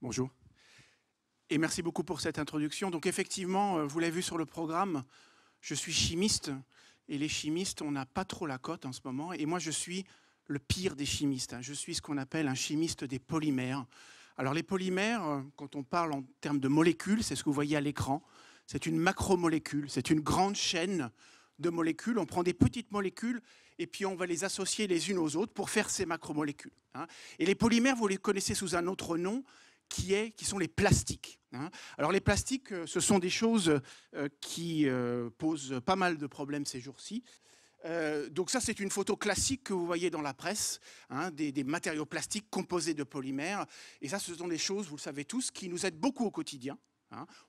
Bonjour. Et merci beaucoup pour cette introduction. Donc effectivement, vous l'avez vu sur le programme, je suis chimiste. Et les chimistes, on n'a pas trop la cote en ce moment. Et moi, je suis le pire des chimistes. Je suis ce qu'on appelle un chimiste des polymères. Alors les polymères, quand on parle en termes de molécules, c'est ce que vous voyez à l'écran. C'est une macromolécule, c'est une grande chaîne de molécules. On prend des petites molécules et puis on va les associer les unes aux autres pour faire ces macromolécules. Et les polymères, vous les connaissez sous un autre nom, qui sont les plastiques. Alors les plastiques, ce sont des choses qui posent pas mal de problèmes ces jours-ci. Donc ça, c'est une photo classique que vous voyez dans la presse, des matériaux plastiques composés de polymères. Et ça, ce sont des choses, vous le savez tous, qui nous aident beaucoup au quotidien.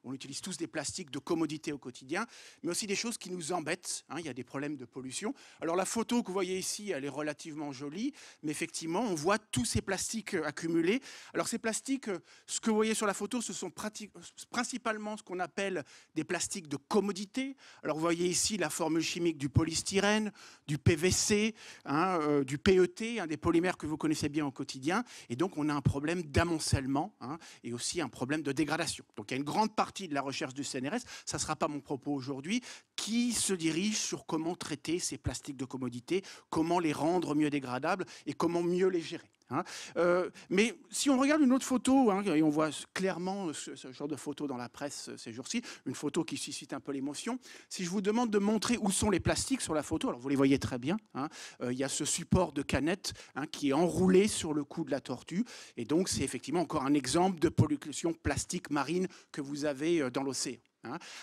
On utilise tous des plastiques de commodité au quotidien, mais aussi des choses qui nous embêtent. Il y a des problèmes de pollution. Alors la photo que vous voyez ici, elle est relativement jolie, mais effectivement, on voit tous ces plastiques accumulés. Alors ces plastiques, ce que vous voyez sur la photo, ce sont principalement ce qu'on appelle des plastiques de commodité. Alors vous voyez ici la formule chimique du polystyrène, du PVC, du PET, des polymères que vous connaissez bien au quotidien. Et donc on a un problème d'amoncellement et aussi un problème de dégradation. Donc il y a une grande partie de la recherche du CNRS, ça ne sera pas mon propos aujourd'hui, qui se dirige sur comment traiter ces plastiques de commodité, comment les rendre mieux dégradables et comment mieux les gérer. Mais si on regarde une autre photo, et on voit clairement ce genre de photo dans la presse ces jours-ci, une photo qui suscite un peu l'émotion, si je vous demande de montrer où sont les plastiques sur la photo, alors vous les voyez très bien, il y a ce support de canette qui est enroulé sur le cou de la tortue, et donc c'est effectivement encore un exemple de pollution plastique marine que vous avez dans l'océan.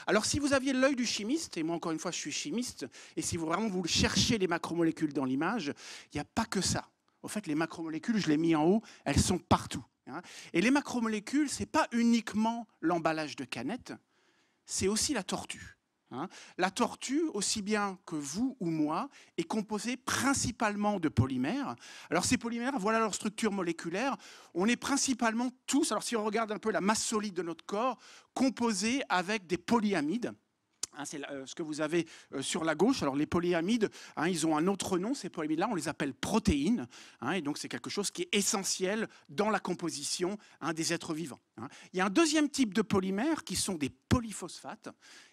Alors si vous aviez l'œil du chimiste, et moi encore une fois je suis chimiste, et si vous cherchez les macromolécules dans l'image, il n'y a pas que ça. En fait, les macromolécules, je l'ai mis en haut, elles sont partout. Et les macromolécules, ce n'est pas uniquement l'emballage de canettes, c'est aussi la tortue. La tortue, aussi bien que vous ou moi, est composée principalement de polymères. Alors ces polymères, voilà leur structure moléculaire. On est principalement tous, alors si on regarde un peu la masse solide de notre corps, composés avec des polyamides. C'est ce que vous avez sur la gauche. Alors les polyamides, ils ont un autre nom, ces polyamides-là, on les appelle protéines. Et donc c'est quelque chose qui est essentiel dans la composition des êtres vivants. Il y a un deuxième type de polymères qui sont des polyphosphates.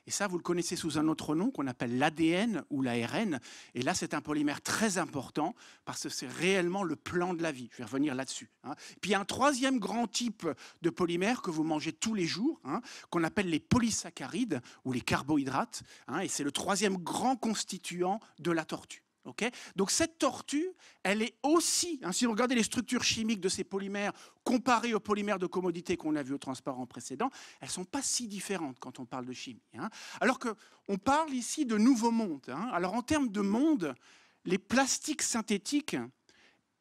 Et ça, vous le connaissez sous un autre nom qu'on appelle l'ADN ou l'ARN. Et là, c'est un polymère très important parce que c'est réellement le plan de la vie. Je vais revenir là-dessus. Puis il y a un troisième grand type de polymère que vous mangez tous les jours, qu'on appelle les polysaccharides ou les carbohydrates. Et c'est le troisième grand constituant de la tortue. Donc cette tortue, elle est aussi, si vous regardez les structures chimiques de ces polymères comparées aux polymères de commodité qu'on a vu au transparent précédent, elles ne sont pas si différentes quand on parle de chimie. Alors qu'on parle ici de nouveaux mondes. Alors en termes de monde, les plastiques synthétiques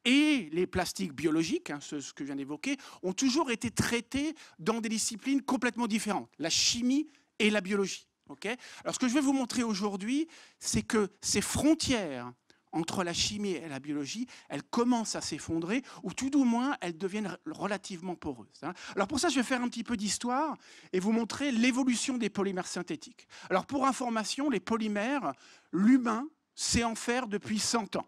et les plastiques biologiques, ce que je viens d'évoquer, ont toujours été traités dans des disciplines complètement différentes, la chimie et la biologie. Alors, ce que je vais vous montrer aujourd'hui, c'est que ces frontières entre la chimie et la biologie, elles commencent à s'effondrer, ou tout du moins, elles deviennent relativement poreuses. Alors, pour ça, je vais faire un petit peu d'histoire et vous montrer l'évolution des polymères synthétiques. Alors, pour information, les polymères, l'humain sait en faire depuis 100 ans.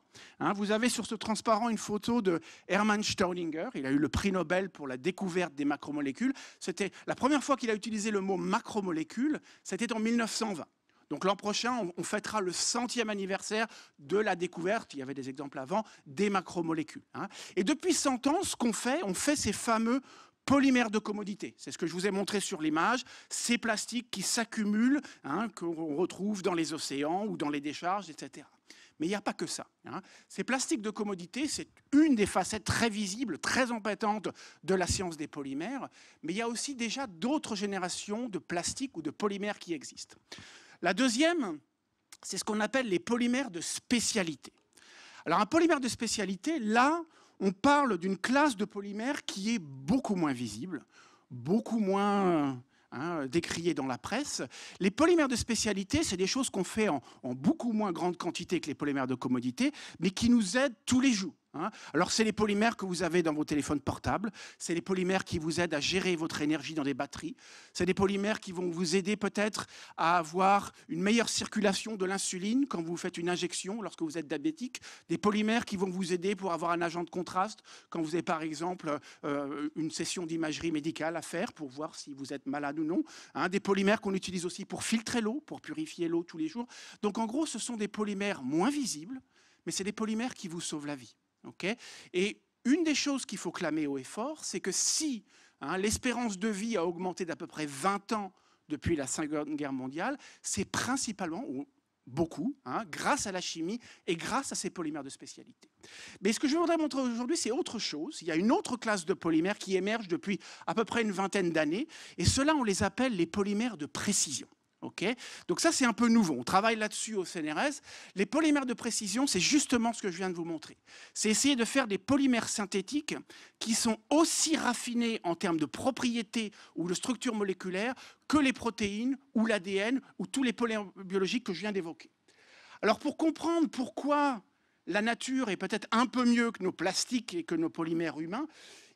Vous avez sur ce transparent une photo de Hermann Staudinger. Il a eu le prix Nobel pour la découverte des macromolécules. C'était la première fois qu'il a utilisé le mot macromolécule, c'était en 1920. Donc l'an prochain, on fêtera le 100e anniversaire de la découverte, il y avait des exemples avant, des macromolécules. Et depuis 100 ans, ce qu'on fait, on fait ces fameux polymères de commodité. C'est ce que je vous ai montré sur l'image, ces plastiques qui s'accumulent, qu'on retrouve dans les océans ou dans les décharges, etc. Mais il n'y a pas que ça. Ces plastiques de commodité, c'est une des facettes très visibles, très embêtantes de la science des polymères, mais il y a aussi déjà d'autres générations de plastiques ou de polymères qui existent. La deuxième, c'est ce qu'on appelle les polymères de spécialité. Alors un polymère de spécialité, là, on parle d'une classe de polymères qui est beaucoup moins visible, beaucoup moins décriée dans la presse. Les polymères de spécialité, c'est des choses qu'on fait en beaucoup moins grande quantité que les polymères de commodité, mais qui nous aident tous les jours. Hein. Alors, c'est les polymères que vous avez dans vos téléphones portables, c'est les polymères qui vous aident à gérer votre énergie dans des batteries, c'est des polymères qui vont vous aider peut-être à avoir une meilleure circulation de l'insuline quand vous faites une injection lorsque vous êtes diabétique, des polymères qui vont vous aider pour avoir un agent de contraste quand vous avez par exemple une session d'imagerie médicale à faire pour voir si vous êtes malade ou non, hein, des polymères qu'on utilise aussi pour filtrer l'eau, pour purifier l'eau tous les jours. Donc en gros, ce sont des polymères moins visibles, mais c'est des polymères qui vous sauvent la vie. Okay. Et une des choses qu'il faut clamer haut et fort, c'est que si l'espérance de vie a augmenté d'à peu près 20 ans depuis la Seconde Guerre mondiale, c'est principalement, ou beaucoup, grâce à la chimie et grâce à ces polymères de spécialité. Mais ce que je voudrais montrer aujourd'hui, c'est autre chose. Il y a une autre classe de polymères qui émerge depuis à peu près une vingtaine d'années, et ceux-là, on les appelle les polymères de précision. Okay. Donc ça, c'est un peu nouveau. On travaille là-dessus au CNRS. Les polymères de précision, c'est justement ce que je viens de vous montrer. C'est essayer de faire des polymères synthétiques qui sont aussi raffinés en termes de propriétés ou de structure moléculaire que les protéines ou l'ADN ou tous les polymères biologiques que je viens d'évoquer. Alors pour comprendre pourquoi la nature est peut-être un peu mieux que nos plastiques et que nos polymères humains,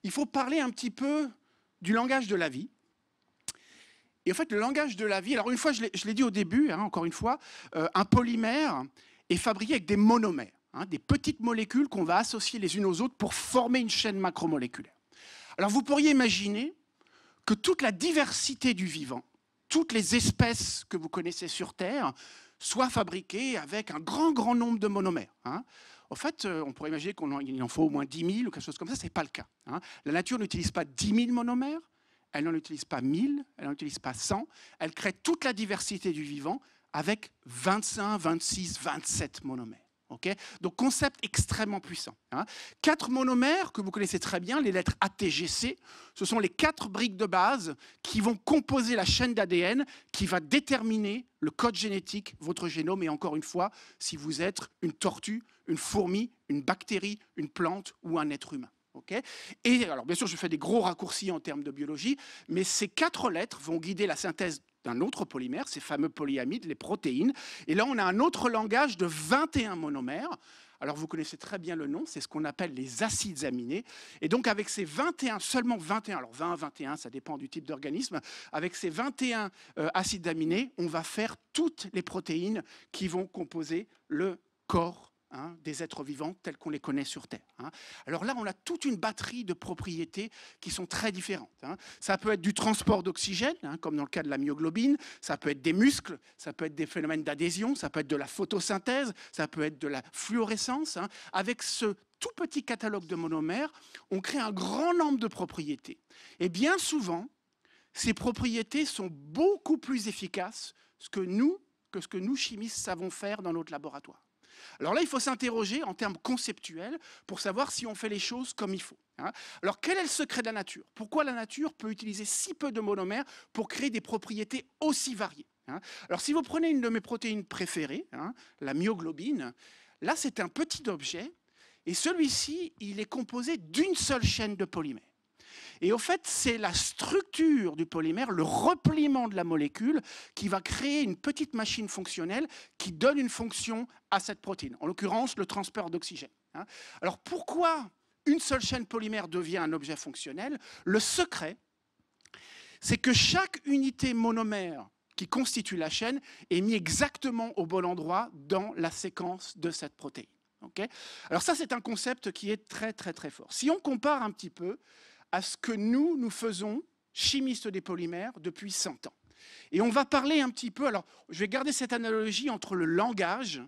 il faut parler un petit peu du langage de la vie. Et en fait, le langage de la vie, alors une fois, je l'ai dit au début, encore une fois, un polymère est fabriqué avec des monomères, des petites molécules qu'on va associer les unes aux autres pour former une chaîne macromoléculaire. Alors vous pourriez imaginer que toute la diversité du vivant, toutes les espèces que vous connaissez sur Terre, soient fabriquées avec un grand nombre de monomères. En fait, on pourrait imaginer qu'il en faut au moins 10 000 ou quelque chose comme ça, ce n'est pas le cas. La nature n'utilise pas 10 000 monomères, elle n'en utilise pas 1000, elle n'en utilise pas 100, elle crée toute la diversité du vivant avec 25, 26, 27 monomères. Okay. Donc, concept extrêmement puissant. 4 monomères que vous connaissez très bien, les lettres ATGC, ce sont les 4 briques de base qui vont composer la chaîne d'ADN qui va déterminer le code génétique, votre génome, et encore une fois, si vous êtes une tortue, une fourmi, une bactérie, une plante ou un être humain. Okay. Et alors, bien sûr, je fais des gros raccourcis en termes de biologie, mais ces 4 lettres vont guider la synthèse d'un autre polymère, ces fameux polyamides, les protéines. Et là, on a un autre langage de 21 monomères. Alors, vous connaissez très bien le nom, c'est ce qu'on appelle les acides aminés. Et donc, avec ces 21, seulement 21, alors 20, 21, ça dépend du type d'organisme, avec ces 21 acides aminés, on va faire toutes les protéines qui vont composer le corps des êtres vivants tels qu'on les connaît sur Terre. Alors là, on a toute une batterie de propriétés qui sont très différentes. Ça peut être du transport d'oxygène, comme dans le cas de la myoglobine, ça peut être des muscles, ça peut être des phénomènes d'adhésion, ça peut être de la photosynthèse, ça peut être de la fluorescence. Avec ce tout petit catalogue de monomères, on crée un grand nombre de propriétés. Et bien souvent, ces propriétés sont beaucoup plus efficaces que ce que nous, chimistes, savons faire dans notre laboratoire. Alors là, il faut s'interroger en termes conceptuels pour savoir si on fait les choses comme il faut. Alors, quel est le secret de la nature? Pourquoi la nature peut utiliser si peu de monomères pour créer des propriétés aussi variées? Alors, si vous prenez une de mes protéines préférées, la myoglobine, là, c'est un petit objet, et celui-ci, il est composé d'une seule chaîne de polymères. Et au fait, c'est la structure du polymère, le repliement de la molécule qui va créer une petite machine fonctionnelle qui donne une fonction à cette protéine, en l'occurrence le transport d'oxygène. Alors pourquoi une seule chaîne polymère devient un objet fonctionnel? Le secret, c'est que chaque unité monomère qui constitue la chaîne est mise exactement au bon endroit dans la séquence de cette protéine. Okay. Alors ça, c'est un concept qui est très fort. Si on compare un petit peu à ce que nous faisons, chimistes des polymères, depuis 100 ans. Et on va parler un petit peu, alors je vais garder cette analogie entre le langage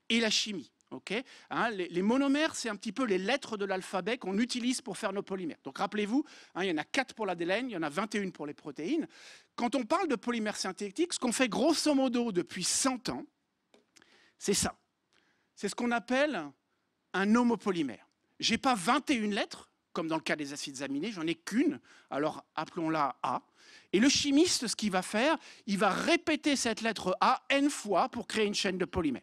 et la chimie. Okay, les monomères, c'est un petit peu les lettres de l'alphabet qu'on utilise pour faire nos polymères. Donc rappelez-vous, il y en a 4 pour l'ADN, il y en a 21 pour les protéines. Quand on parle de polymères synthétiques, ce qu'on fait grosso modo depuis 100 ans, c'est ça. C'est ce qu'on appelle un homopolymère. Je n'ai pas 21 lettres, comme dans le cas des acides aminés, j'en ai qu'une, alors appelons-la A. Et le chimiste, ce qu'il va faire, il va répéter cette lettre A n fois pour créer une chaîne de polymères.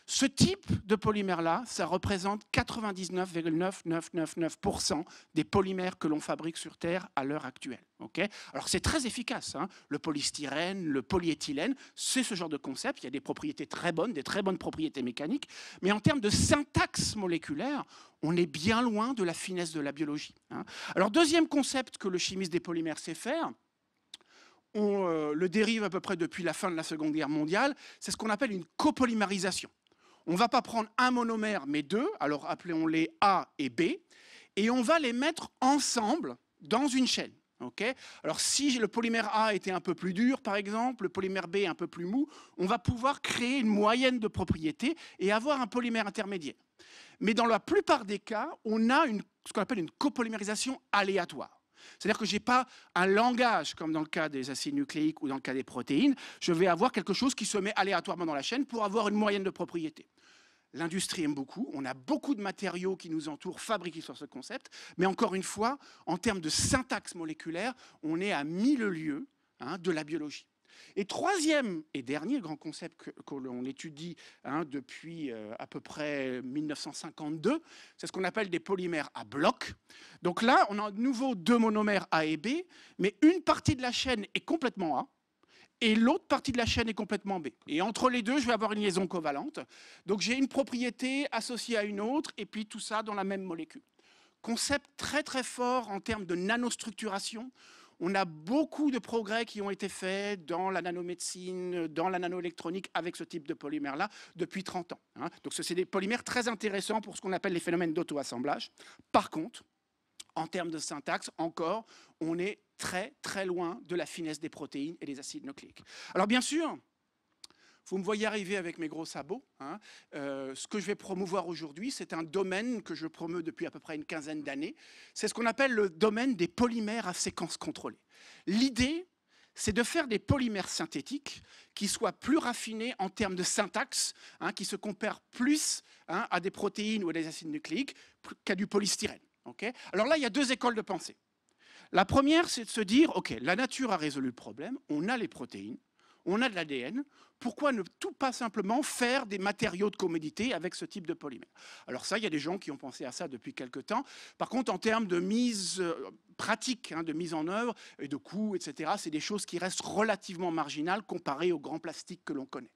Ce type de polymère-là, ça représente 99,9999% des polymères que l'on fabrique sur Terre à l'heure actuelle. Okay, alors c'est très efficace, hein. Le polystyrène, le polyéthylène, c'est ce genre de concept. Il y a des propriétés très bonnes, des très bonnes propriétés mécaniques, mais en termes de syntaxe moléculaire, on est bien loin de la finesse de la biologie, hein. Alors deuxième concept que le chimiste des polymères sait faire, on le dérive à peu près depuis la fin de la Seconde Guerre mondiale, c'est ce qu'on appelle une copolymérisation. On ne va pas prendre un monomère, mais deux, alors appelons-les A et B, et on va les mettre ensemble dans une chaîne. Okay, alors si le polymère A était un peu plus dur, par exemple, le polymère B un peu plus mou, on va pouvoir créer une moyenne de propriétés et avoir un polymère intermédiaire. Mais dans la plupart des cas, on a ce qu'on appelle une copolymérisation aléatoire. C'est-à-dire que je n'ai pas un langage, comme dans le cas des acides nucléiques ou dans le cas des protéines, je vais avoir quelque chose qui se met aléatoirement dans la chaîne pour avoir une moyenne de propriétés. L'industrie aime beaucoup, on a beaucoup de matériaux qui nous entourent fabriqués sur ce concept, mais encore une fois, en termes de syntaxe moléculaire, on est à 1000 lieues, hein, de la biologie. Et troisième et dernier grand concept que l'on étudie, hein, depuis à peu près 1952, c'est ce qu'on appelle des polymères à bloc. Donc là, on a de nouveau deux monomères A et B, mais une partie de la chaîne est complètement A, et l'autre partie de la chaîne est complètement B. Et entre les deux, je vais avoir une liaison covalente. Donc j'ai une propriété associée à une autre, et puis tout ça dans la même molécule. Concept très très fort en termes de nanostructuration. On a beaucoup de progrès qui ont été faits dans la nanomédecine, dans la nanoélectronique avec ce type de polymère-là depuis 30 ans. Hein. Donc c'est des polymères très intéressants pour ce qu'on appelle les phénomènes d'auto-assemblage. Par contre, en termes de syntaxe, encore, on est très très loin de la finesse des protéines et des acides nucléiques. Alors bien sûr, vous me voyez arriver avec mes gros sabots, hein. Ce que je vais promouvoir aujourd'hui, c'est un domaine que je promeus depuis à peu près une quinzaine d'années. C'est ce qu'on appelle le domaine des polymères à séquence contrôlée. L'idée, c'est de faire des polymères synthétiques qui soient plus raffinés en termes de syntaxe, hein, qui se comparent plus, hein, à des protéines ou à des acides nucléiques qu'à du polystyrène. Okay, alors là, il y a deux écoles de pensée. La première, c'est de se dire, OK, la nature a résolu le problème, on a les protéines, on a de l'ADN, pourquoi ne tout pas simplement faire des matériaux de commodité avec ce type de polymère? Alors ça, il y a des gens qui ont pensé à ça depuis quelque temps. Par contre, en termes de mise pratique, hein, de mise en œuvre, et de coûts, etc., c'est des choses qui restent relativement marginales comparées aux grands plastiques que l'on connaît.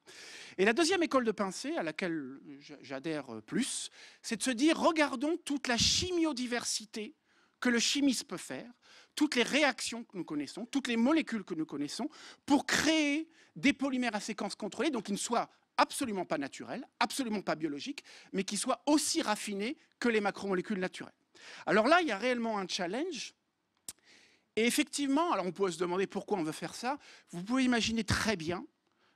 Et la deuxième école de pensée, à laquelle j'adhère plus, c'est de se dire, regardons toute la chimiodiversité que le chimiste peut faire, toutes les réactions que nous connaissons, toutes les molécules que nous connaissons, pour créer des polymères à séquence contrôlée, donc qui ne soient absolument pas naturels, absolument pas biologiques, mais qui soient aussi raffinés que les macromolécules naturelles. Alors là, il y a réellement un challenge. Et effectivement, alors on peut se demander pourquoi on veut faire ça. Vous pouvez imaginer très bien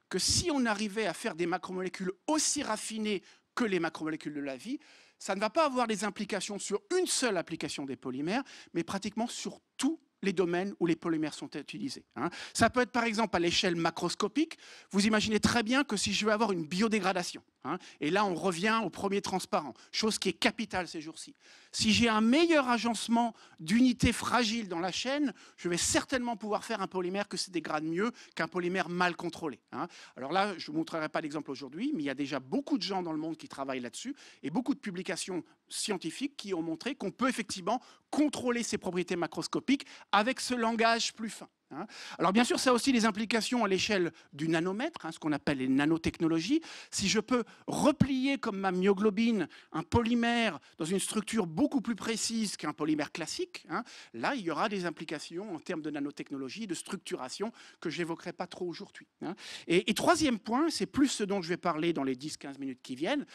que si on arrivait à faire des macromolécules aussi raffinées que les macromolécules de la vie, ça ne va pas avoir des implications sur une seule application des polymères, mais pratiquement sur tous les domaines où les polymères sont utilisés. Hein. Ça peut être par exemple à l'échelle macroscopique. Vous imaginez très bien que si je veux avoir une biodégradation, hein, et là on revient au premier transparent, chose qui est capitale ces jours-ci. Si j'ai un meilleur agencement d'unités fragiles dans la chaîne, je vais certainement pouvoir faire un polymère que se dégrade mieux qu'un polymère mal contrôlé. Hein. Alors là, je ne vous montrerai pas d'exemple aujourd'hui, mais il y a déjà beaucoup de gens dans le monde qui travaillent là-dessus et beaucoup de publications scientifiques qui ont montré qu'on peut effectivement contrôler ces propriétés macroscopiques avec ce langage plus fin. Hein. Alors bien sûr, ça a aussi des implications à l'échelle du nanomètre, hein, ce qu'on appelle les nanotechnologies. Si je peux replier comme ma myoglobine un polymère dans une structure beaucoup plus précise qu'un polymère classique, hein, là, il y aura des implications en termes de nanotechnologie, de structuration que je n'évoquerai pas trop aujourd'hui. Hein. Et troisième point, c'est plus ce dont je vais parler dans les 10-15 minutes qui viennent,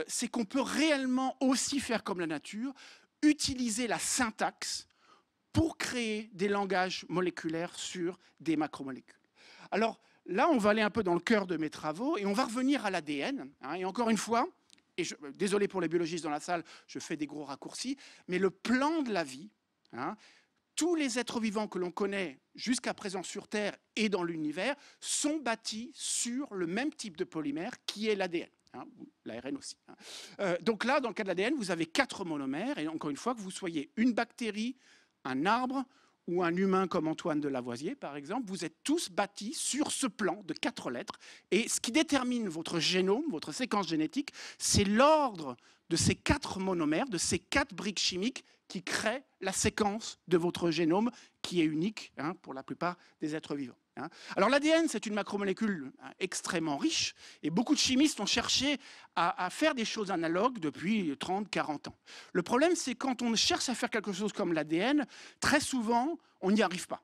c'est qu'on peut réellement aussi faire comme la nature, utiliser la syntaxe pour créer des langages moléculaires sur des macromolécules. Alors là, on va aller un peu dans le cœur de mes travaux et on va revenir à l'ADN. Hein, et encore une fois, désolé pour les biologistes dans la salle, je fais des gros raccourcis, mais le plan de la vie, hein, tous les êtres vivants que l'on connaît jusqu'à présent sur Terre et dans l'univers sont bâtis sur le même type de polymère qui est l'ADN. Hein, l'ARN aussi. Hein. Donc là, dans le cas de l'ADN, vous avez 4 monomères, et encore une fois, que vous soyez une bactérie, un arbre ou un humain comme Antoine de Lavoisier, par exemple, vous êtes tous bâtis sur ce plan de 4 lettres. Et ce qui détermine votre génome, votre séquence génétique, c'est l'ordre de ces 4 monomères, de ces 4 briques chimiques qui créent la séquence de votre génome, qui est unique pour la plupart des êtres vivants. Alors l'ADN, c'est une macromolécule extrêmement riche, et beaucoup de chimistes ont cherché à faire des choses analogues depuis 30-40 ans. Le problème, c'est quand on cherche à faire quelque chose comme l'ADN, très souvent, on n'y arrive pas.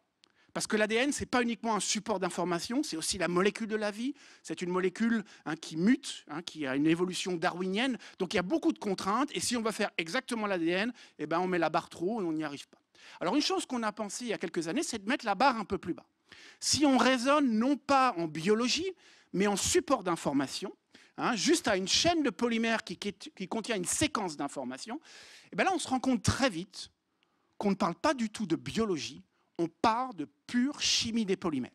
Parce que l'ADN, ce n'est pas uniquement un support d'information, c'est aussi la molécule de la vie. C'est une molécule qui mute, qui a une évolution darwinienne. Donc il y a beaucoup de contraintes, et si on va faire exactement l'ADN, eh ben, on met la barre trop haut et on n'y arrive pas. Alors une chose qu'on a pensé il y a quelques années, c'est de mettre la barre un peu plus bas. Si on raisonne non pas en biologie, mais en support d'information, juste à une chaîne de polymères qui contient une séquence d'informations, et bien là on se rend compte très vite qu'on ne parle pas du tout de biologie, on part de pure chimie des polymères.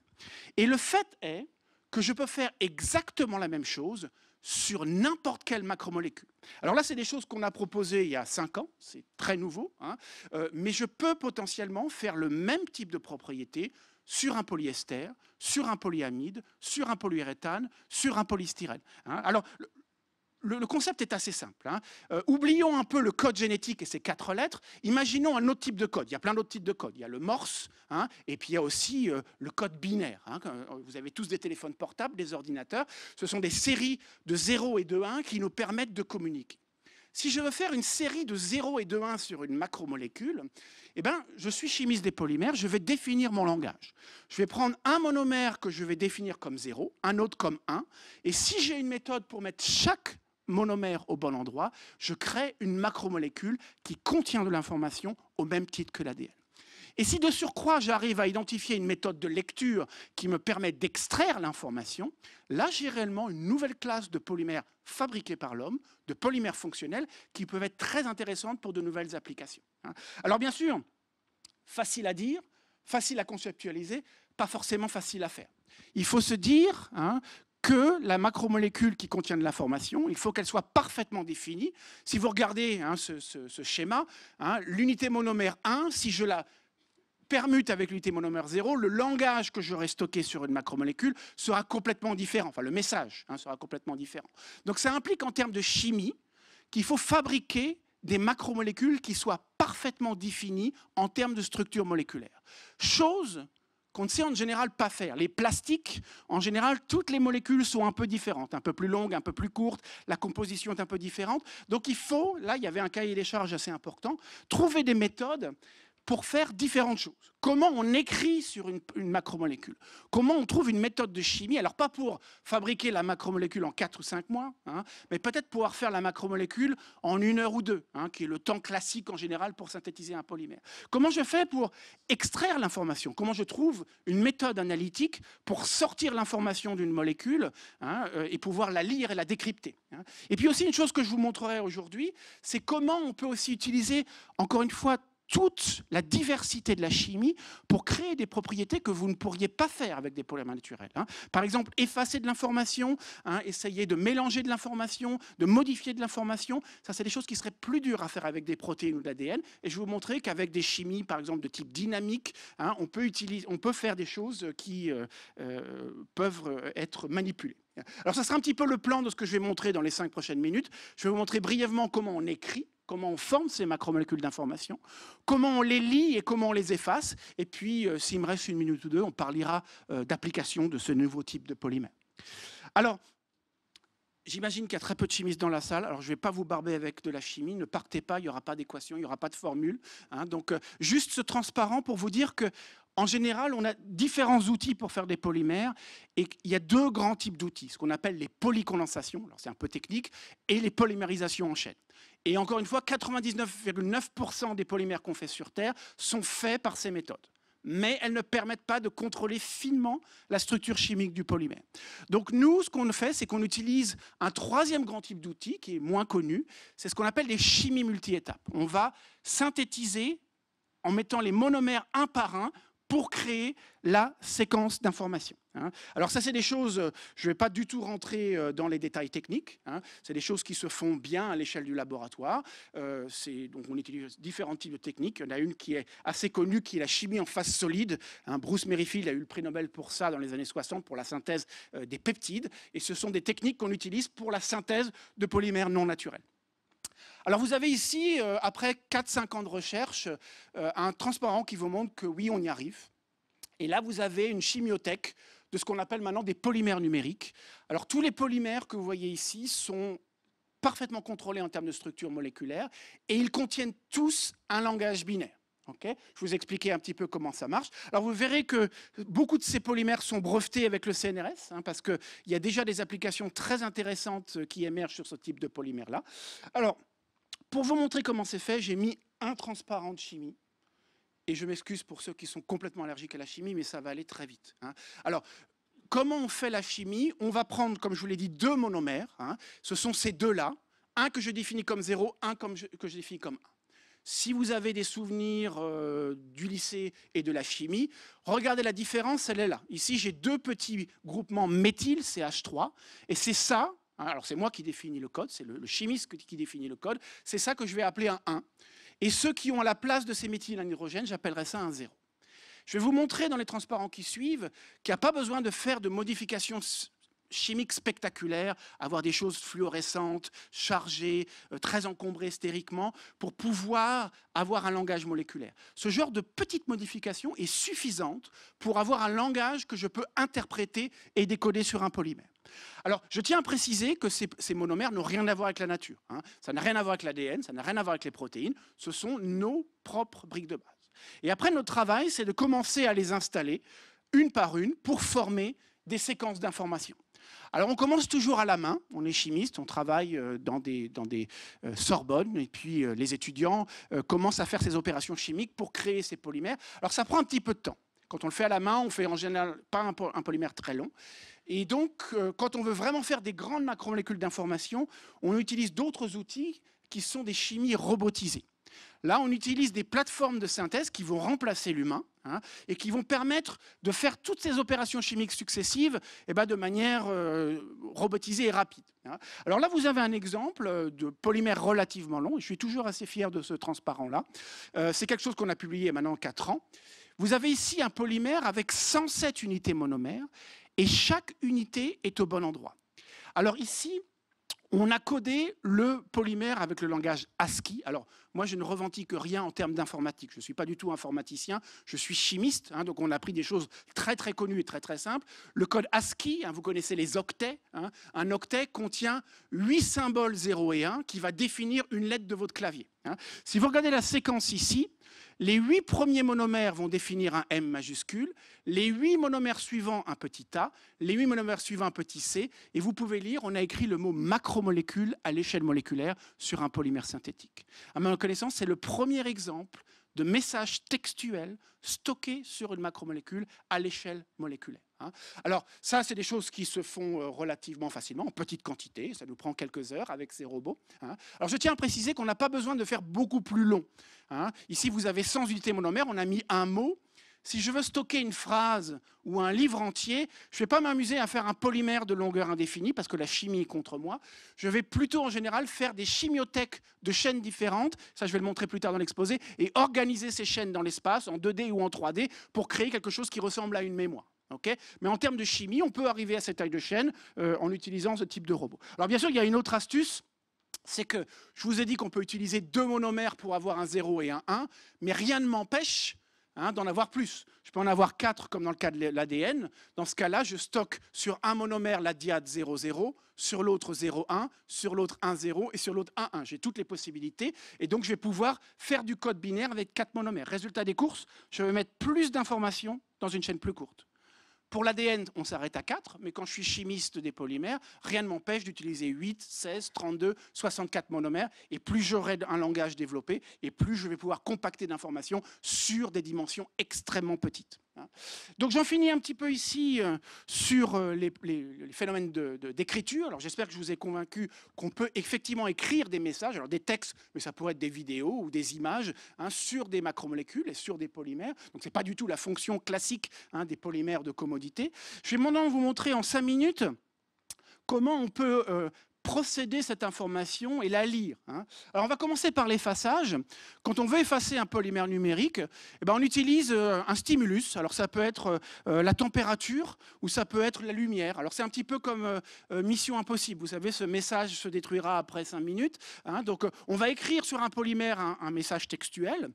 Et le fait est que je peux faire exactement la même chose sur n'importe quelle macromolécule. Alors là, c'est des choses qu'on a proposées il y a 5 ans, c'est très nouveau, mais je peux potentiellement faire le même type de propriété sur un polyester, sur un polyamide, sur un polyuréthane, sur un polystyrène. Alors, le concept est assez simple. Oublions un peu le code génétique et ses 4 lettres. Imaginons un autre type de code. Il y a plein d'autres types de codes. Il y a le Morse, et puis il y a aussi le code binaire. Vous avez tous des téléphones portables, des ordinateurs. Ce sont des séries de 0 et de 1 qui nous permettent de communiquer. Si je veux faire une série de 0 et de 1 sur une macromolécule, eh ben, je suis chimiste des polymères, je vais définir mon langage. Je vais prendre un monomère que je vais définir comme 0, un autre comme 1, et si j'ai une méthode pour mettre chaque monomère au bon endroit, je crée une macromolécule qui contient de l'information au même titre que l'ADN. Et si de surcroît, j'arrive à identifier une méthode de lecture qui me permet d'extraire l'information, là, j'ai réellement une nouvelle classe de polymères fabriqués par l'homme, de polymères fonctionnels, qui peuvent être très intéressantes pour de nouvelles applications. Alors bien sûr, facile à dire, facile à conceptualiser, pas forcément facile à faire. Il faut se dire que la macromolécule qui contient de l'information, il faut qu'elle soit parfaitement définie. Si vous regardez ce schéma, l'unité monomère 1, si je la permute avec l'unité monomère 0, le langage que j'aurai stocké sur une macromolécule sera complètement différent. Enfin, le message sera complètement différent. Donc ça implique en termes de chimie qu'il faut fabriquer des macromolécules qui soient parfaitement définies en termes de structure moléculaire. Chose qu'on ne sait en général pas faire. Les plastiques, en général, toutes les molécules sont un peu différentes, un peu plus longues, un peu plus courtes, la composition est un peu différente. Donc il faut, là il y avait un cahier des charges assez important, trouver des méthodes pour faire différentes choses. Comment on écrit sur une macromolécule? Comment on trouve une méthode de chimie? Alors pas pour fabriquer la macromolécule en 4 ou 5 mois, mais peut-être pouvoir faire la macromolécule en 1 heure ou 2, qui est le temps classique en général pour synthétiser un polymère. Comment je fais pour extraire l'information? Comment je trouve une méthode analytique pour sortir l'information d'une molécule et pouvoir la lire et la décrypter? Et puis aussi une chose que je vous montrerai aujourd'hui, c'est comment on peut aussi utiliser, encore une fois, toute la diversité de la chimie pour créer des propriétés que vous ne pourriez pas faire avec des polymères naturels. Par exemple, effacer de l'information, essayer de mélanger de l'information, de modifier de l'information, ça c'est des choses qui seraient plus dures à faire avec des protéines ou de l'ADN. Et je vais vous montrer qu'avec des chimies, par exemple de type dynamique, on peut faire des choses qui peuvent être manipulées. Alors ça sera un petit peu le plan de ce que je vais montrer dans les 5 prochaines minutes. Je vais vous montrer brièvement comment on écrit, comment on forme ces macromolécules d'information, comment on les lit et comment on les efface. Et puis, s'il me reste 1 minute ou 2, on parlera d'application de ce nouveau type de polymère. Alors, j'imagine qu'il y a très peu de chimistes dans la salle. Alors, je ne vais pas vous barber avec de la chimie. Ne partez pas, il n'y aura pas d'équation, il n'y aura pas de formule. Donc, juste ce transparent pour vous dire que en général, on a différents outils pour faire des polymères et il y a 2 grands types d'outils, ce qu'on appelle les polycondensations, alors c'est un peu technique, et les polymérisations en chaîne. Et encore une fois, 99,9% des polymères qu'on fait sur Terre sont faits par ces méthodes. Mais elles ne permettent pas de contrôler finement la structure chimique du polymère. Donc nous, ce qu'on fait, c'est qu'on utilise un 3e grand type d'outil qui est moins connu, c'est ce qu'on appelle les chimies multi-étapes. On va synthétiser en mettant les monomères un par un pour créer la séquence d'informations. Alors ça, c'est des choses, je ne vais pas du tout rentrer dans les détails techniques, c'est des choses qui se font bien à l'échelle du laboratoire. Donc on utilise différents types de techniques. Il y en a une qui est assez connue, qui est la chimie en phase solide. Bruce Merrifield a eu le prix Nobel pour ça dans les années 60, pour la synthèse des peptides. Et ce sont des techniques qu'on utilise pour la synthèse de polymères non naturels. Alors vous avez ici, après 4-5 ans de recherche, un transparent qui vous montre que oui, on y arrive. Et là, vous avez une chimiothèque de ce qu'on appelle maintenant des polymères numériques. Alors tous les polymères que vous voyez ici sont parfaitement contrôlés en termes de structure moléculaire et ils contiennent tous un langage binaire. Okay, je vais vous expliquer un petit peu comment ça marche. Alors vous verrez que beaucoup de ces polymères sont brevetés avec le CNRS, parce qu'il y a déjà des applications très intéressantes qui émergent sur ce type de polymère-là. Alors, pour vous montrer comment c'est fait, j'ai mis un transparent de chimie. Et je m'excuse pour ceux qui sont complètement allergiques à la chimie, mais ça va aller très vite. Alors, comment on fait la chimie? On va prendre, comme je vous l'ai dit, deux monomères. Ce sont ces deux-là. Un que je définis comme 0, un que je définis comme 1. Si vous avez des souvenirs du lycée et de la chimie, regardez la différence, elle est là. Ici, j'ai deux petits groupements méthyl, CH3, et c'est ça, alors c'est moi qui définis le code, c'est le chimiste qui définit le code, c'est ça que je vais appeler un 1. Et ceux qui ont à la place de ces méthyl un hydrogène, j'appellerai ça un 0. Je vais vous montrer dans les transparents qui suivent qu'il n'y a pas besoin de faire de modifications chimiques spectaculaires, avoir des choses fluorescentes, chargées, très encombrées stériquement, pour pouvoir avoir un langage moléculaire. Ce genre de petite modification est suffisante pour avoir un langage que je peux interpréter et décoder sur un polymère. Alors, je tiens à préciser que ces monomères n'ont rien à voir avec la nature. Ça n'a rien à voir avec l'ADN, ça n'a rien à voir avec les protéines. Ce sont nos propres briques de base. Et après, notre travail, c'est de commencer à les installer une par une pour former des séquences d'informations. Alors, on commence toujours à la main. On est chimiste, on travaille dans des Sorbonne, et puis les étudiants commencent à faire ces opérations chimiques pour créer ces polymères. Alors, ça prend un petit peu de temps. Quand on le fait à la main, on fait en général pas un polymère très long. Et donc, quand on veut vraiment faire des grandes macromolécules d'information, on utilise d'autres outils qui sont des chimies robotisées. Là, on utilise des plateformes de synthèse qui vont remplacer l'humain et qui vont permettre de faire toutes ces opérations chimiques successives de manière robotisée et rapide. Alors là, vous avez un exemple de polymère relativement long. Et je suis toujours assez fier de ce transparent-là. C'est quelque chose qu'on a publié maintenant 4 ans. Vous avez ici un polymère avec 107 unités monomères et chaque unité est au bon endroit. Alors ici, on a codé le polymère avec le langage ASCII. Alors, moi, je ne revendique rien en termes d'informatique. Je ne suis pas du tout informaticien, je suis chimiste. Donc, on a pris des choses très, très connues et très, très simples. Le code ASCII, vous connaissez les octets. Un octet contient 8 symboles 0 et 1 qui va définir une lettre de votre clavier. Si vous regardez la séquence ici, les 8 premiers monomères vont définir un M majuscule, les 8 monomères suivants un petit a, les 8 monomères suivants un petit c, et vous pouvez lire, on a écrit le mot macromolécule à l'échelle moléculaire sur un polymère synthétique. À ma connaissance, c'est le premier exemple de message textuel stocké sur une macromolécule à l'échelle moléculaire. Alors ça, c'est des choses qui se font relativement facilement, en petite quantité, ça nous prend quelques heures avec ces robots. Alors je tiens à préciser qu'on n'a pas besoin de faire beaucoup plus long. Ici, vous avez 100 unités monomères, on a mis un mot. Si je veux stocker une phrase ou un livre entier, je ne vais pas m'amuser à faire un polymère de longueur indéfinie parce que la chimie est contre moi. Je vais plutôt en général faire des chimiothèques de chaînes différentes, ça je vais le montrer plus tard dans l'exposé, et organiser ces chaînes dans l'espace, en 2D ou en 3D, pour créer quelque chose qui ressemble à une mémoire. Okay, mais en termes de chimie, on peut arriver à cette taille de chaîne en utilisant ce type de robot. Alors bien sûr, il y a une autre astuce, c'est que je vous ai dit qu'on peut utiliser 2 monomères pour avoir un 0 et un 1, mais rien ne m'empêche d'en avoir plus. Je peux en avoir 4 comme dans le cas de l'ADN. Dans ce cas-là, je stocke sur un monomère la diade 0,0, sur l'autre 0,1, sur l'autre 1,0 et sur l'autre 1,1. J'ai toutes les possibilités et donc je vais pouvoir faire du code binaire avec 4 monomères. Résultat des courses, je vais mettre plus d'informations dans une chaîne plus courte. Pour l'ADN, on s'arrête à 4, mais quand je suis chimiste des polymères, rien ne m'empêche d'utiliser 8, 16, 32, 64 monomères. Et plus j'aurai un langage développé, et plus je vais pouvoir compacter d'informations sur des dimensions extrêmement petites. hein. Donc j'en finis un petit peu ici sur les phénomènes d'écriture. Alors j'espère que je vous ai convaincu qu'on peut effectivement écrire des messages, alors des textes, mais ça pourrait être des vidéos ou des images, hein, sur des macromolécules et sur des polymères. Donc ce n'est pas du tout la fonction classique, hein, des polymères de commodité. Je vais maintenant vous montrer en 5 minutes comment on peut procéder cette information et la lire, hein. Alors on va commencer par l'effaçage. Quand on veut effacer un polymère numérique, eh ben on utilise un stimulus. Alors ça peut être la température ou ça peut être la lumière. Alors c'est un petit peu comme Mission Impossible. Vous savez, ce message se détruira après 5 minutes, hein. Donc on va écrire sur un polymère un message textuel.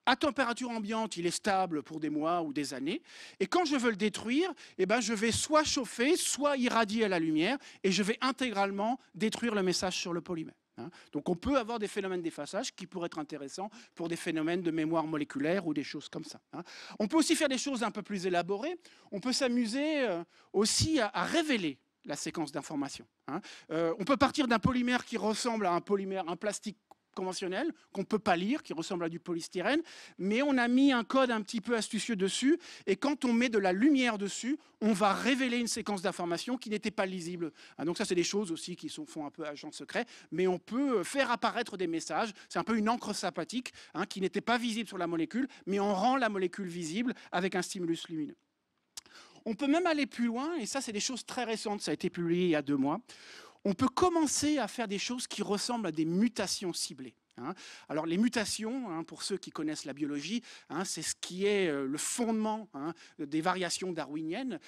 À température ambiante, il est stable pour des mois ou des années. Et quand je veux le détruire, eh ben, je vais soit chauffer, soit irradier à la lumière, et je vais intégralement détruire le message sur le polymère, hein. Donc on peut avoir des phénomènes d'effaçage qui pourraient être intéressants pour des phénomènes de mémoire moléculaire ou des choses comme ça, hein. On peut aussi faire des choses un peu plus élaborées. On peut s'amuser aussi à révéler la séquence d'informations, hein. On peut partir d'un polymère qui ressemble à un plastique conventionnel, qu'on ne peut pas lire, qui ressemble à du polystyrène, mais on a mis un code un petit peu astucieux dessus, et quand on met de la lumière dessus, on va révéler une séquence d'informations qui n'était pas lisible. Donc ça, c'est des choses aussi qui font un peu agent secret, mais on peut faire apparaître des messages. C'est un peu une encre sympathique, hein, qui n'était pas visible sur la molécule, mais on rend la molécule visible avec un stimulus lumineux. On peut même aller plus loin, et ça, c'est des choses très récentes, ça a été publié il y a 2 mois. On peut commencer à faire des choses qui ressemblent à des mutations ciblées, hein. Alors les mutations, hein, pour ceux qui connaissent la biologie, hein, c'est ce qui est le fondement, hein, des variations darwiniennes.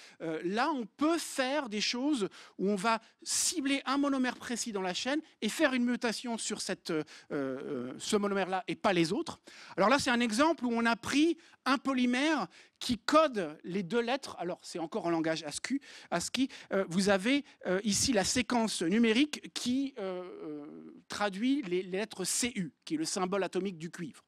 Là, on peut faire des choses où on va cibler un monomère précis dans la chaîne et faire une mutation sur ce monomère-là et pas les autres. Alors là, c'est un exemple où on a pris un polymère qui code les 2 lettres. Alors, c'est encore en langage ASCII. Vous avez ici la séquence numérique qui traduit les lettres CU, qui est le symbole atomique du cuivre.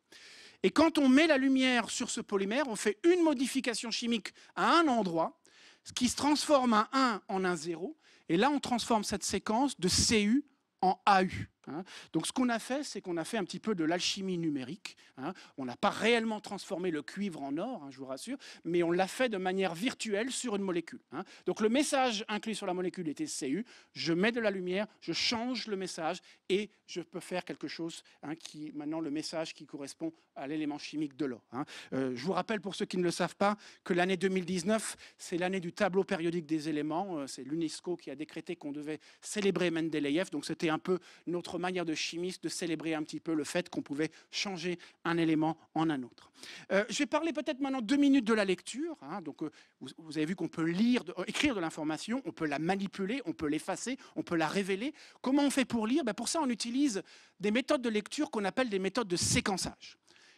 Et quand on met la lumière sur ce polymère, on fait une modification chimique à un endroit, ce qui se transforme un 1 en un 0. Et là, on transforme cette séquence de CU en AU, hein. Donc ce qu'on a fait, c'est qu'on a fait un petit peu de l'alchimie numérique, hein. On n'a pas réellement transformé le cuivre en or, hein, je vous rassure, mais on l'a fait de manière virtuelle sur une molécule, hein. Donc le message inclus sur la molécule était CU, je mets de la lumière, je change le message et je peux faire quelque chose, hein, maintenant le message qui correspond à l'élément chimique de l'or, hein. Je vous rappelle, pour ceux qui ne le savent pas, que l'année 2019, c'est l'année du tableau périodique des éléments. C'est l'UNESCO qui a décrété qu'on devait célébrer Mendeleïev, donc c'était un peu notre manière de chimiste de célébrer un petit peu le fait qu'on pouvait changer un élément en un autre. Je vais parler peut-être maintenant 2 minutes de la lecture, hein. Donc, vous avez vu qu'on peut écrire de l'information, on peut la manipuler, on peut l'effacer, on peut la révéler. Comment on fait pour lire? Pour ça, on utilise des méthodes de lecture qu'on appelle des méthodes de séquençage.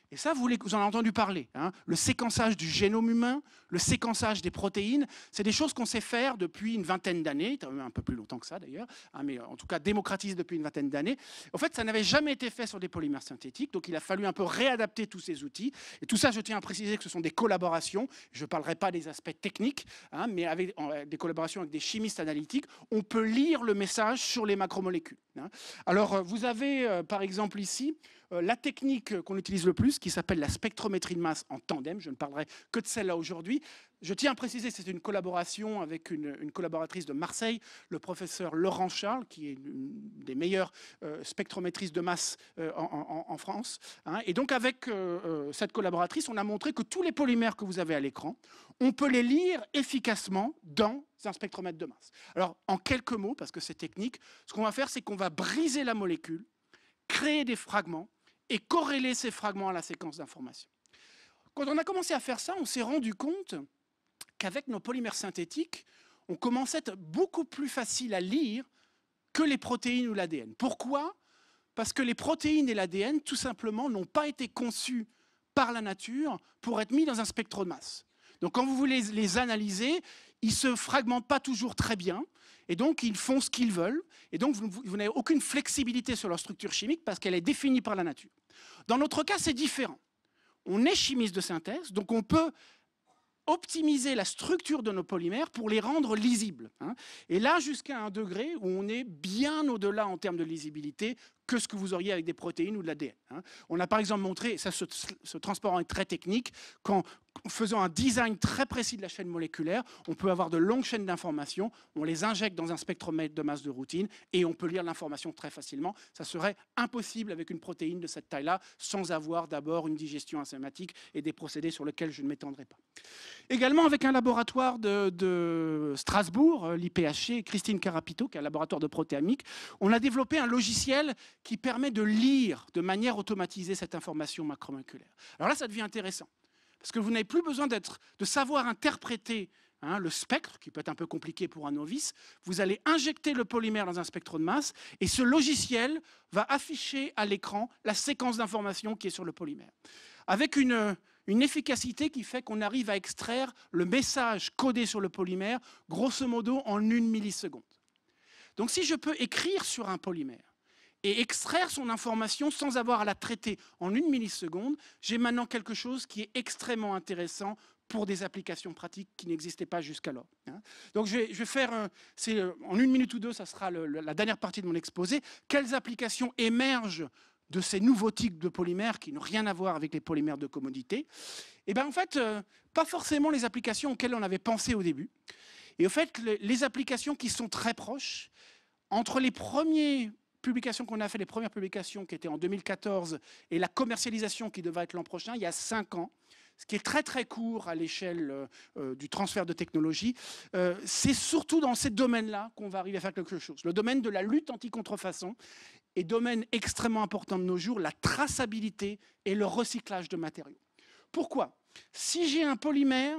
Et ça, vous en avez entendu parler, hein. Le séquençage du génome humain, le séquençage des protéines, c'est des choses qu'on sait faire depuis une vingtaine d'années, un peu plus longtemps que ça d'ailleurs, hein, mais en tout cas démocratisé depuis une vingtaine d'années. En fait, ça n'avait jamais été fait sur des polymères synthétiques, donc il a fallu un peu réadapter tous ces outils. Et tout ça, je tiens à préciser que ce sont des collaborations. Je ne parlerai pas des aspects techniques, hein, mais avec des collaborations avec des chimistes analytiques, on peut lire le message sur les macromolécules, hein. Alors, vous avez par exemple ici la technique qu'on utilise le plus, qui s'appelle la spectrométrie de masse en tandem. Je ne parlerai que de celle-là aujourd'hui. Je tiens à préciser que c'est une collaboration avec une collaboratrice de Marseille, le professeur Laurent Charles, qui est une des meilleures spectrométristes de masse en France, hein. Et donc avec cette collaboratrice, on a montré que tous les polymères que vous avez à l'écran, on peut les lire efficacement dans un spectromètre de masse. Alors en quelques mots, parce que c'est technique, ce qu'on va faire, c'est qu'on va briser la molécule, créer des fragments et corréler ces fragments à la séquence d'informations. Quand on a commencé à faire ça, on s'est rendu compte qu'avec nos polymères synthétiques, on commençait à être beaucoup plus facile à lire que les protéines ou l'ADN. Pourquoi? Parce que les protéines et l'ADN, tout simplement, n'ont pas été conçus par la nature pour être mis dans un spectre de masse. Donc quand vous voulez les analyser, ils ne se fragmentent pas toujours très bien, et donc ils font ce qu'ils veulent, et donc vous n'avez aucune flexibilité sur leur structure chimique parce qu'elle est définie par la nature. Dans notre cas, c'est différent. On est chimiste de synthèse, donc on peut optimiser la structure de nos polymères pour les rendre lisibles, hein. Et là, jusqu'à un degré où on est bien au-delà en termes de lisibilité que ce que vous auriez avec des protéines ou de l'ADN. On a par exemple montré, et ça ce transparent est très technique, qu'en faisant un design très précis de la chaîne moléculaire, on peut avoir de longues chaînes d'informations, on les injecte dans un spectromètre de masse de routine et on peut lire l'information très facilement. Ça serait impossible avec une protéine de cette taille-là sans avoir d'abord une digestion enzymatique et des procédés sur lesquels je ne m'étendrai pas. Également avec un laboratoire de Strasbourg, l'IPHC, Christine Carapito, qui est un laboratoire de protéamique, on a développé un logiciel qui permet de lire de manière automatisée cette information macromoléculaire. Alors là, ça devient intéressant, parce que vous n'avez plus besoin de savoir interpréter le spectre, qui peut être un peu compliqué pour un novice. Vous allez injecter le polymère dans un spectre de masse, et ce logiciel va afficher à l'écran la séquence d'informations qui est sur le polymère, avec une efficacité qui fait qu'on arrive à extraire le message codé sur le polymère, grosso modo en 1 milliseconde. Donc si je peux écrire sur un polymère et extraire son information sans avoir à la traiter en 1 milliseconde, j'ai maintenant quelque chose qui est extrêmement intéressant pour des applications pratiques qui n'existaient pas jusqu'alors. Donc je vais faire, en 1 minute ou 2, ça sera la dernière partie de mon exposé, quelles applications émergent de ces nouveaux types de polymères qui n'ont rien à voir avec les polymères de commodité. Et bien en fait, pas forcément les applications auxquelles on avait pensé au début. Et en fait, les applications qui sont très proches, entre les premières publications qu'on a fait, les premières publications qui étaient en 2014 et la commercialisation qui devait être l'an prochain, il y a 5 ans, ce qui est très très court à l'échelle du transfert de technologie, c'est surtout dans ces domaines-là qu'on va arriver à faire quelque chose. Le domaine de la lutte anti-contrefaçon est domaine extrêmement important de nos jours, la traçabilité et le recyclage de matériaux. Pourquoi? Si j'ai un polymère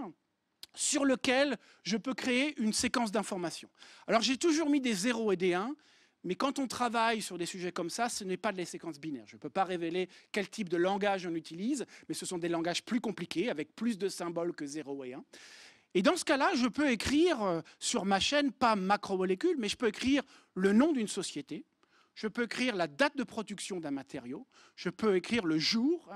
sur lequel je peux créer une séquence d'informations. Alors j'ai toujours mis des 0 et des 1, mais quand on travaille sur des sujets comme ça, ce n'est pas de la séquence binaire. Je ne peux pas révéler quel type de langage on utilise, mais ce sont des langages plus compliqués, avec plus de symboles que 0 et 1. Et dans ce cas-là, je peux écrire sur ma chaîne, pas macromolécule, mais je peux écrire le nom d'une société, je peux écrire la date de production d'un matériau, je peux écrire le jour,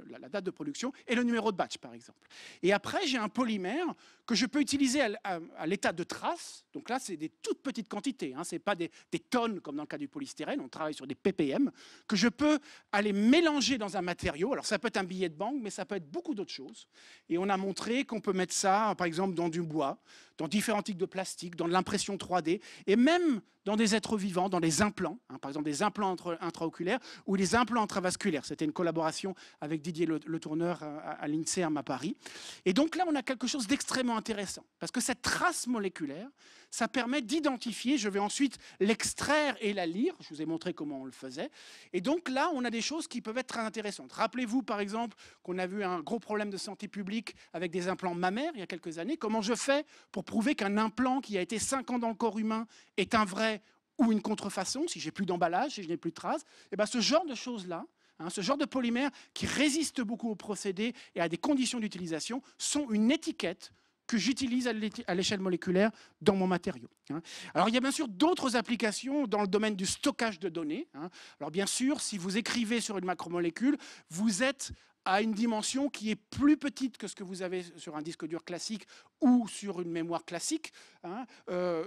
la date de production, et le numéro de batch, par exemple. Et après, j'ai un polymère que je peux utiliser à l'état de trace. Donc là, c'est des toutes petites quantités, ce n'est pas des tonnes comme dans le cas du polystyrène, on travaille sur des ppm, que je peux aller mélanger dans un matériau. Alors ça peut être un billet de banque, mais ça peut être beaucoup d'autres choses. Et on a montré qu'on peut mettre ça, par exemple, dans du bois, dans différents types de plastique, dans de l'impression 3D, et même dans des êtres vivants, dans des implants, par exemple des implants intraoculaires ou des implants intravasculaires. C'était une collaboration avec Didier Le Tourneur à l'INSERM à Paris. Et donc là, on a quelque chose d'extrêmement intéressant, parce que cette trace moléculaire, ça permet d'identifier, je vais ensuite l'extraire et la lire, je vous ai montré comment on le faisait, et donc là, on a des choses qui peuvent être très intéressantes. Rappelez-vous, par exemple, qu'on a vu un gros problème de santé publique avec des implants mammaires il y a quelques années. Comment je fais pour prouver qu'un implant qui a été 5 ans dans le corps humain est un vrai ou une contrefaçon, si j'ai plus d'emballage, si je n'ai plus de traces? Et bien, ce genre de choses-là, ce genre de polymères qui résistent beaucoup aux procédés et à des conditions d'utilisation, sont une étiquette que j'utilise à l'échelle moléculaire dans mon matériau. Alors, il y a bien sûr d'autres applications dans le domaine du stockage de données. Alors, bien sûr, si vous écrivez sur une macromolécule, vous êtes à une dimension qui est plus petite que ce que vous avez sur un disque dur classique ou sur une mémoire classique.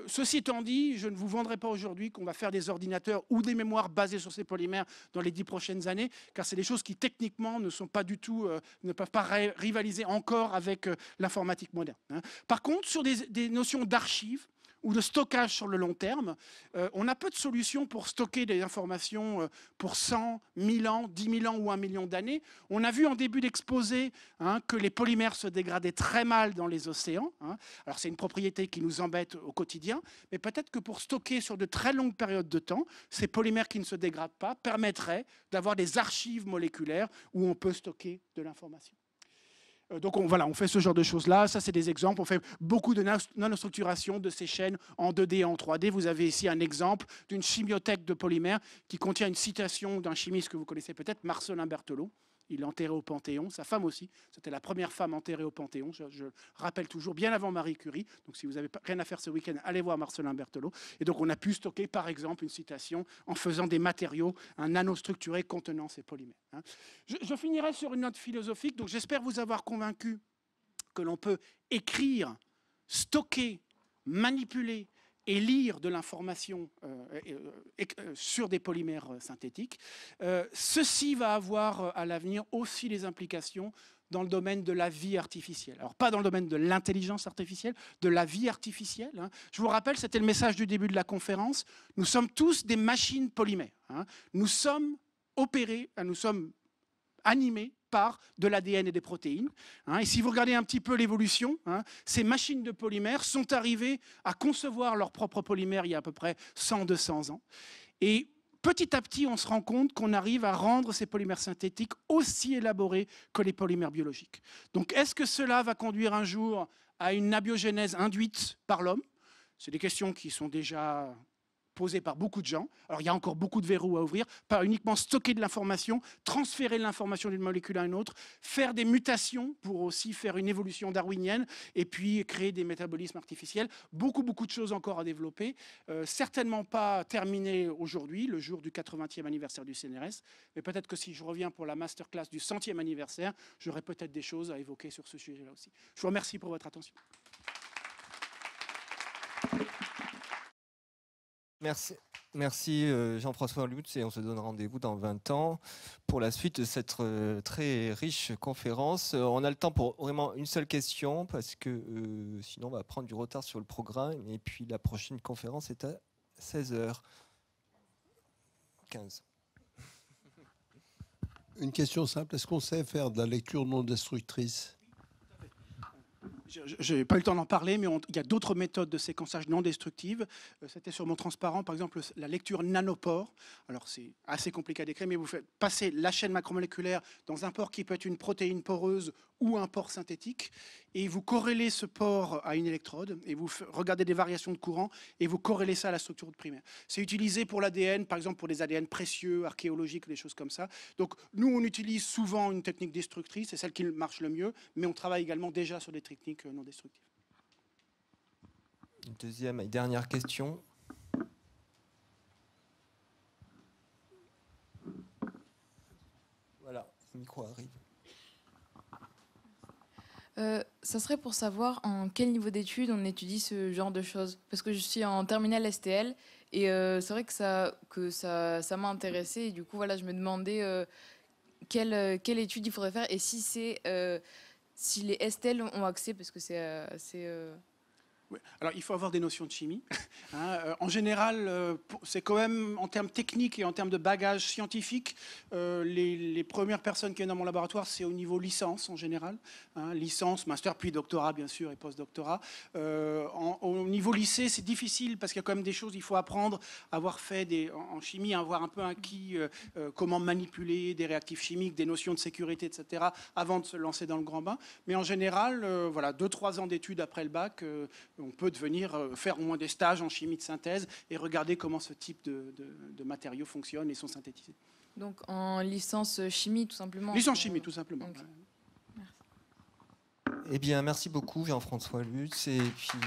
Ceci étant dit, je ne vous vendrai pas aujourd'hui qu'on va faire des ordinateurs ou des mémoires basées sur ces polymères dans les 10 prochaines années, car c'est des choses qui techniquement ne sont pas du tout, ne peuvent pas rivaliser encore avec l'informatique moderne. Par contre, sur des notions d'archives ou de stockage sur le long terme, on a peu de solutions pour stocker des informations pour 100, 1000 ans, 10 000 ans ou 1 million d'années. On a vu en début d'exposé que les polymères se dégradaient très mal dans les océans. Alors c'est une propriété qui nous embête au quotidien, mais peut-être que pour stocker sur de très longues périodes de temps, ces polymères qui ne se dégradent pas permettraient d'avoir des archives moléculaires où on peut stocker de l'information. Donc voilà, on fait ce genre de choses-là. Ça, c'est des exemples. On fait beaucoup de nanostructuration de ces chaînes en 2D et en 3D. Vous avez ici un exemple d'une chimiothèque de polymères qui contient une citation d'un chimiste que vous connaissez peut-être, Marcellin Berthelot. Il est enterré au Panthéon. Sa femme aussi. C'était la première femme enterrée au Panthéon. Je rappelle toujours, bien avant Marie Curie. Donc si vous n'avez rien à faire ce week-end, allez voir Marcellin Berthelot. Et donc on a pu stocker, par exemple, une citation en faisant des matériaux, un nanostructuré contenant ces polymères. Je finirai sur une note philosophique. Donc j'espère vous avoir convaincu que l'on peut écrire, stocker, manipuler, et lire de l'information sur des polymères synthétiques. Ceci va avoir à l'avenir aussi des implications dans le domaine de la vie artificielle. Alors pas dans le domaine de l'intelligence artificielle, de la vie artificielle. Hein. Je vous rappelle, c'était le message du début de la conférence, nous sommes tous des machines polymères. Hein. Nous sommes opérés, nous sommes animés par de l'ADN et des protéines. Hein. Et si vous regardez un petit peu l'évolution, hein, ces machines de polymères sont arrivées à concevoir leurs propres polymères il y a à peu près 100-200 ans. Et petit à petit, on se rend compte qu'on arrive à rendre ces polymères synthétiques aussi élaborés que les polymères biologiques. Donc, est-ce que cela va conduire un jour à une abiogénèse induite par l'homme? C'est des questions qui sont déjà posées par beaucoup de gens. Alors, il y a encore beaucoup de verrous à ouvrir. Pas uniquement stocker de l'information, transférer l'information d'une molécule à une autre, faire des mutations pour aussi faire une évolution darwinienne et puis créer des métabolismes artificiels. Beaucoup de choses encore à développer. Certainement pas terminé aujourd'hui, le jour du 80e anniversaire du CNRS. Mais peut-être que si je reviens pour la masterclass du 100e anniversaire, j'aurai peut-être des choses à évoquer sur ce sujet-là aussi. Je vous remercie pour votre attention. Merci Jean-François Lutz, et on se donne rendez-vous dans 20 ans pour la suite de cette très riche conférence. On a le temps pour vraiment une seule question parce que sinon on va prendre du retard sur le programme, et puis la prochaine conférence est à 16h15. Une question simple, est-ce qu'on sait faire de la lecture non destructrice ? Je n'ai pas eu le temps d'en parler, mais il y a d'autres méthodes de séquençage non destructives. C'était sur mon transparent, par exemple, la lecture nanopore. Alors, c'est assez compliqué à décrire, mais vous faites passer la chaîne macromoléculaire dans un pore qui peut être une protéine poreuse ou un pore synthétique, et vous corrélez ce pore à une électrode, et vous regardez des variations de courant, et vous corrélez ça à la structure primaire. C'est utilisé pour l'ADN, par exemple pour des ADN précieux, archéologiques, des choses comme ça. Donc, nous, on utilise souvent une technique destructrice, c'est celle qui marche le mieux, mais on travaille également déjà sur des techniques non destructives. Une deuxième et dernière question. Voilà, le micro arrive. Ça serait pour savoir en quel niveau d'études on étudie ce genre de choses. Parce que je suis en terminale STL et c'est vrai que ça m'a intéressé. Et du coup, voilà, je me demandais quelle étude il faudrait faire et si les STL ont accès, parce que c'est assez... Oui. Alors, il faut avoir des notions de chimie. Hein, en général, c'est quand même, en termes techniques et en termes de bagage scientifique, les premières personnes qui viennent dans mon laboratoire, c'est au niveau licence en général. Hein, licence, master, puis doctorat, bien sûr, et post-doctorat. Au niveau lycée, c'est difficile parce qu'il y a quand même des choses, il faut apprendre, avoir fait en chimie, avoir un peu acquis comment manipuler des réactifs chimiques, des notions de sécurité, etc., avant de se lancer dans le grand bain. Mais en général, voilà, 2-3 ans d'études après le bac, on peut faire au moins des stages en chimie de synthèse et regarder comment ce type de matériaux fonctionne et sont synthétisés. Donc en licence chimie, tout simplement. Licence chimie, tout simplement. Okay. Eh bien, merci beaucoup Jean-François Lutz. Et puis...